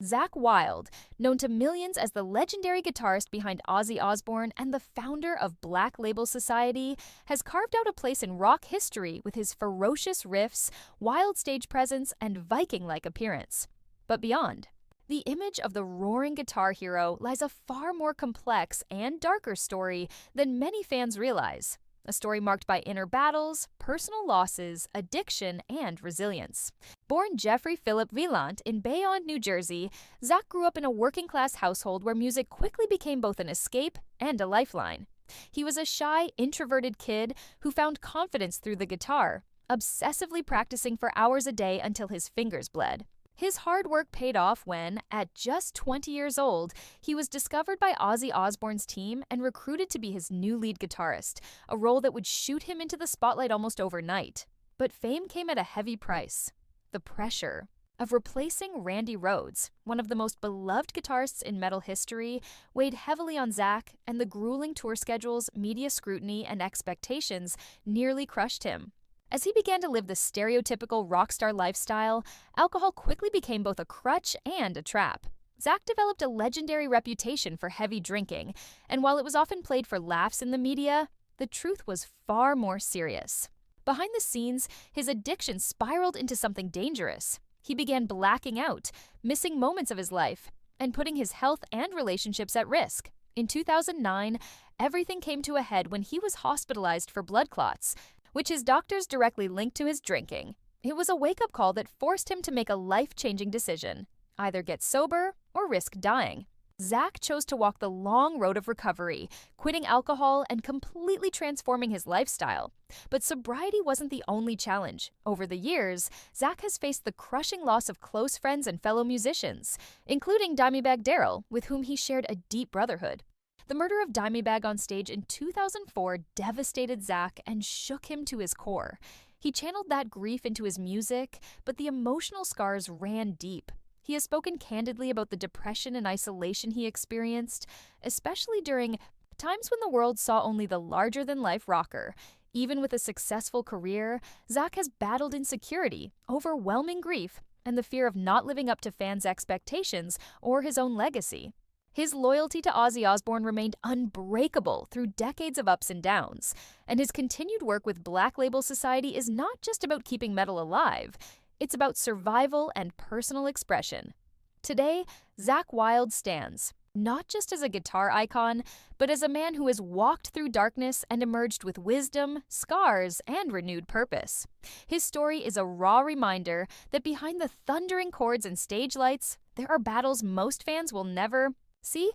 Zakk Wylde, known to millions as the legendary guitarist behind Ozzy Osbourne and the founder of Black Label Society, has carved out a place in rock history with his ferocious riffs, wild stage presence, and Viking-like appearance. But beyond, the image of the roaring guitar hero lies a far more complex and darker story than many fans realize. A story marked by inner battles, personal losses, addiction, and resilience. Born Jeffrey Philip Wieland in Bayonne, New Jersey, Zakk grew up in a working-class household where music quickly became both an escape and a lifeline. He was a shy, introverted kid who found confidence through the guitar, obsessively practicing for hours a day until his fingers bled. His hard work paid off when, at just 20 years old, he was discovered by Ozzy Osbourne's team and recruited to be his new lead guitarist, a role that would shoot him into the spotlight almost overnight. But fame came at a heavy price: the pressure of replacing Randy Rhoads, one of the most beloved guitarists in metal history, weighed heavily on Zakk, and the grueling tour schedules, media scrutiny, and expectations nearly crushed him. As he began to live the stereotypical rock star lifestyle, alcohol quickly became both a crutch and a trap. Zakk developed a legendary reputation for heavy drinking, and while it was often played for laughs in the media, the truth was far more serious. Behind the scenes, his addiction spiraled into something dangerous. He began blacking out, missing moments of his life, and putting his health and relationships at risk. In 2009, everything came to a head when he was hospitalized for blood clots, which his doctors directly linked to his drinking. It was a wake-up call that forced him to make a life-changing decision: either get sober or risk dying. Zakk chose to walk the long road of recovery, quitting alcohol and completely transforming his lifestyle. But sobriety wasn't the only challenge. Over the years, Zakk has faced the crushing loss of close friends and fellow musicians, including Dimebag Darrell, with whom he shared a deep brotherhood. The murder of Dimebag on stage in 2004 devastated Zakk and shook him to his core. He channeled that grief into his music, but the emotional scars ran deep. He has spoken candidly about the depression and isolation he experienced, especially during times when the world saw only the larger-than-life rocker. Even with a successful career, Zakk has battled insecurity, overwhelming grief, and the fear of not living up to fans' expectations or his own legacy. His loyalty to Ozzy Osbourne remained unbreakable through decades of ups and downs, and his continued work with Black Label Society is not just about keeping metal alive, it's about survival and personal expression. Today, Zakk Wylde stands, not just as a guitar icon, but as a man who has walked through darkness and emerged with wisdom, scars, and renewed purpose. His story is a raw reminder that behind the thundering chords and stage lights, there are battles most fans will never see,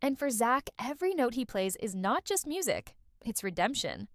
and for Zakk, every note he plays is not just music, it's redemption.